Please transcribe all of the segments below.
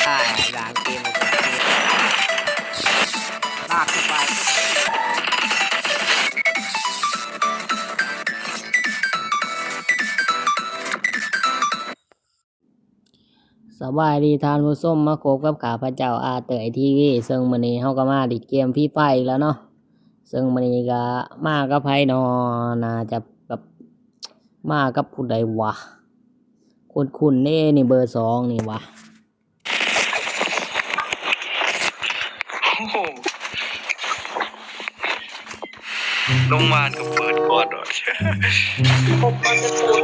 ใช่หลังเกมลากขึ้นไปสบายดีทานผู้ส้มมาคบกับข้าพเจ้าอาเตยทีวีซึ่งมื้อนี้เฮาก็มาดิเกมฟรีไฟอีกแล้วเนาะซึ่งมื้อนี้ก็มากับไผนอน่าจะแบบมากับผู้ใดวะคุ้นๆนี่เบอร์2นี่วะโรงพยาบาลก็เปิดก่อนหรอผมมันจะปว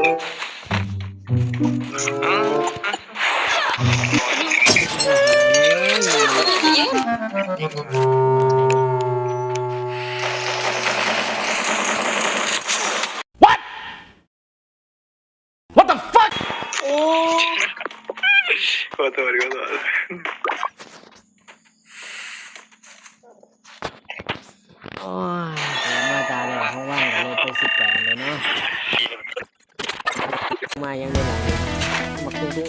What the fuck โอ้ขอโทษโอ้ยมาตาแล้วห้องว่างก็เลยไป18เลยเนาะมายังได้หลังมาตุ้งตุ้ง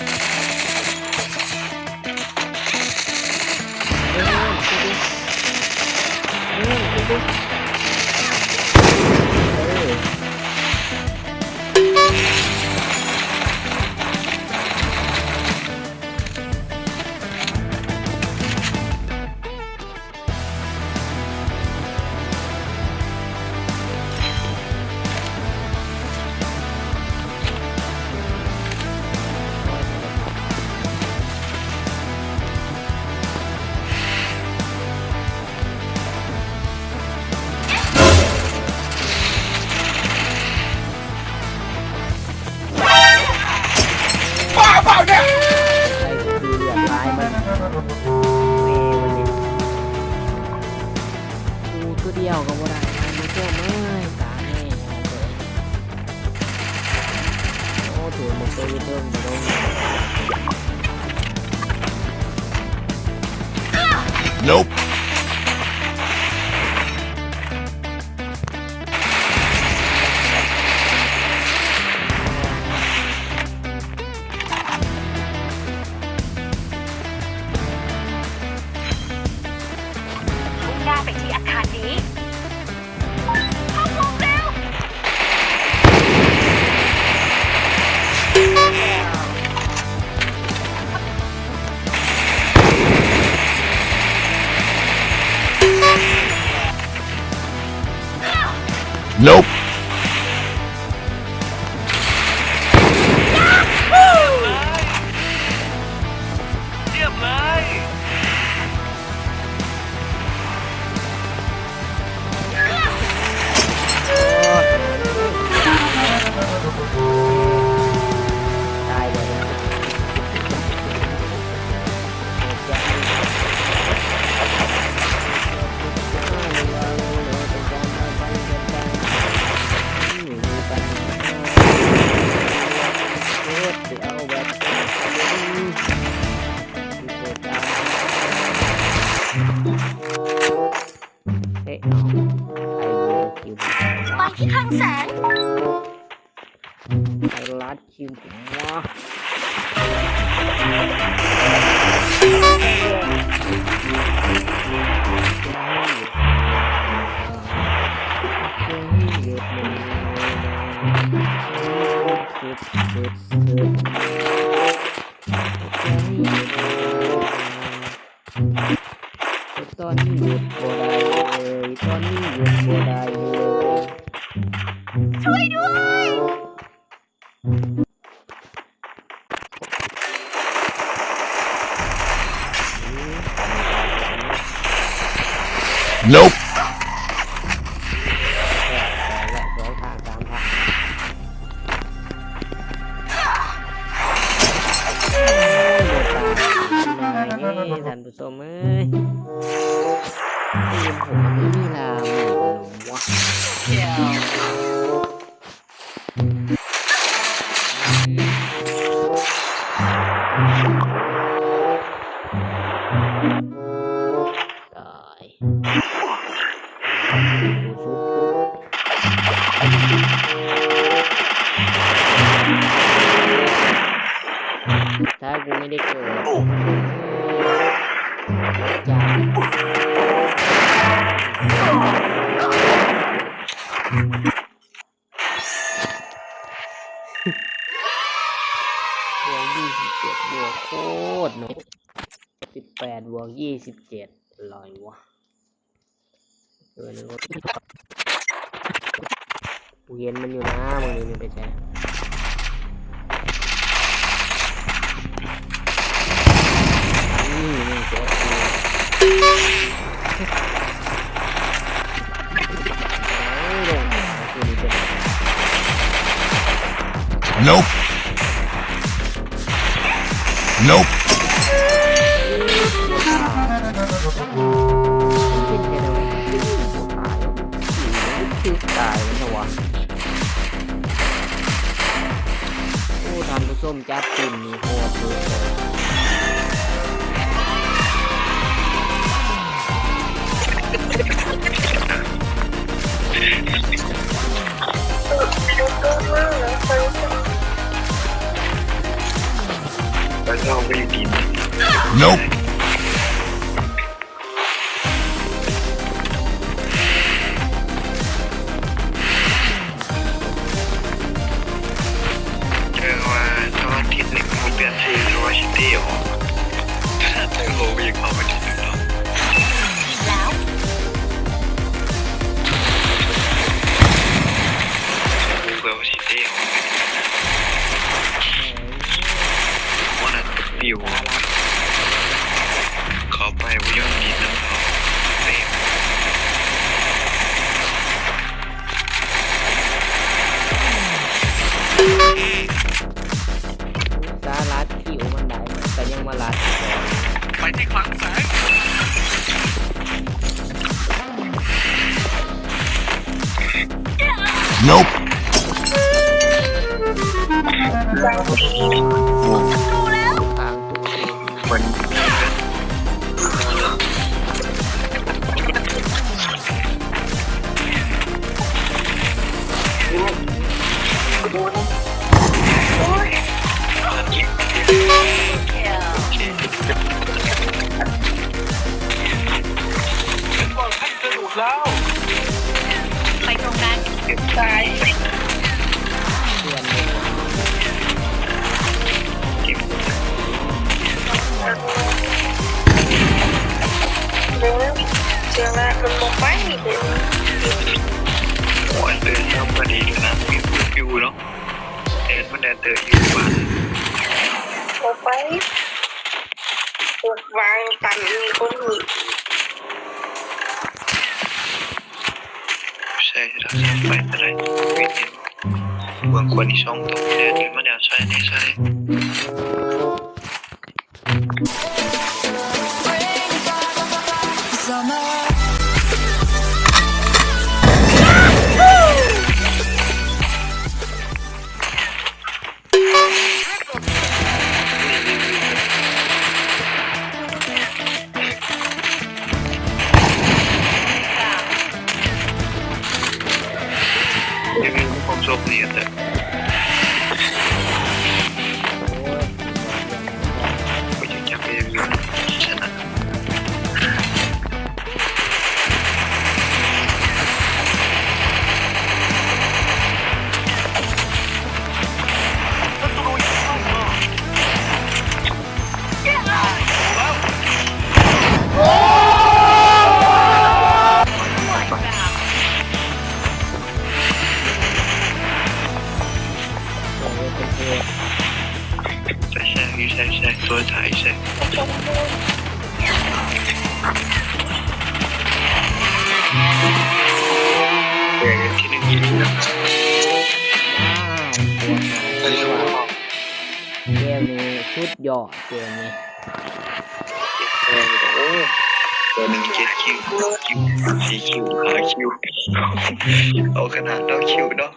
เดียวก็บ่ได้มันเจ้าเมื่อยตาแม่เลยโอ้ถือมันตัวเดิมบ่ลง Nopeมุ่งหน้าไปที่อาคารนี้เข้าวงเร็ว Nope เรียบเลย ตายเลยนะเฮ้ยไปที่คลังแสง ไอ้ลัดคิวหัวตอนนี้หยุดบ่ได้เลยตอนนี้หยุดบ่ได้เลย ช่วยด้วย Nope สองทางสามทางนี่ท่านผู้ชมเอ้ยทีมผมไม่มีลามวะตายดูซุปถ้ากูไม่ได้เกิด จ้าบวก27บวกโคตรหนุก18บวก27อร่อยวะเกินเลยกูเห็นมันอยู่นะมึงนี่ไปใช้นี่เจ็บNope. Nope. ตายแล้วนะวะโอ้ทำผู้ส้มจับตุ่มนี่โคตรเลยแล้วเราไม่กิน Nope. เจอว่าตอนที่หนึ่งมันเปลี่ยนชื่อว่าชิตี้ออกแต่โลก็ยังเข้าไปที่หนึ่งเนาะ แล้ว เพื่อว่าชิตี้ออกวันนั้นปิวเขาไปวิญญาณมีน้ำเขาเต็ม สารัดผิวมันได้มันแต่ยังมาลัด ไปที่คลังแสง Nope. ทางตัวเอง วัน ไปตรงนั้น เก็บตาย เพื่อนเลย เก็บ เจอแล้วมันลงไปเลย หัวเดินเข้ามาดีนะปิวเนาะเดินมันเดินเตออยู่บ้าน ลงไปถูกวางตันมีคนหนี ใช่เราทำไปอะไรไม่เห็นบางคนที่ช่องตรงเดินมันเดี๋ยวใช่ไม่ใช่ยังมีความโชคดีแต่ โอ้ย ก็ยังจะเป็นชนะ เป็นเทพ ใช่ตัวถ่ายใช่เดี๋ยวที่หนึ่งยิงนะ ว้าวเกมนี้ชุดยอดเกมนี้ ตัวหนึ่ง7 คิว4 คิว5 คิวเอาขนาดเราคิวเนาะ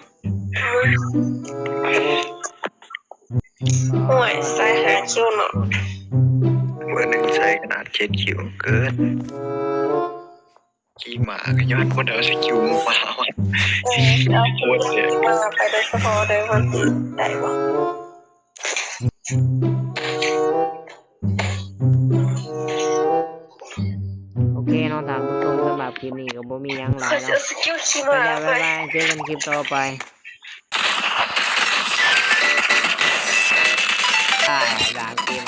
ห่วยสายหาคิวเนาะ เบอร์หนึ่งใช้ขนาด7 คิวเกินขี้หมาก็ย้อนคนเดียวสกิลงูมาว่ะ เอาคิวมาไปโดยเฉพาะเลยวันที่ได้บ่ านผู้ชมสำหรับคลิปนี้ก็บ่มีหยังหลาย เขาจะ เนาะ สกิลขี่ ไป ม้า แล้ว ไป บ๊ายบายเจอกันคลิปต่อไปด่างเกม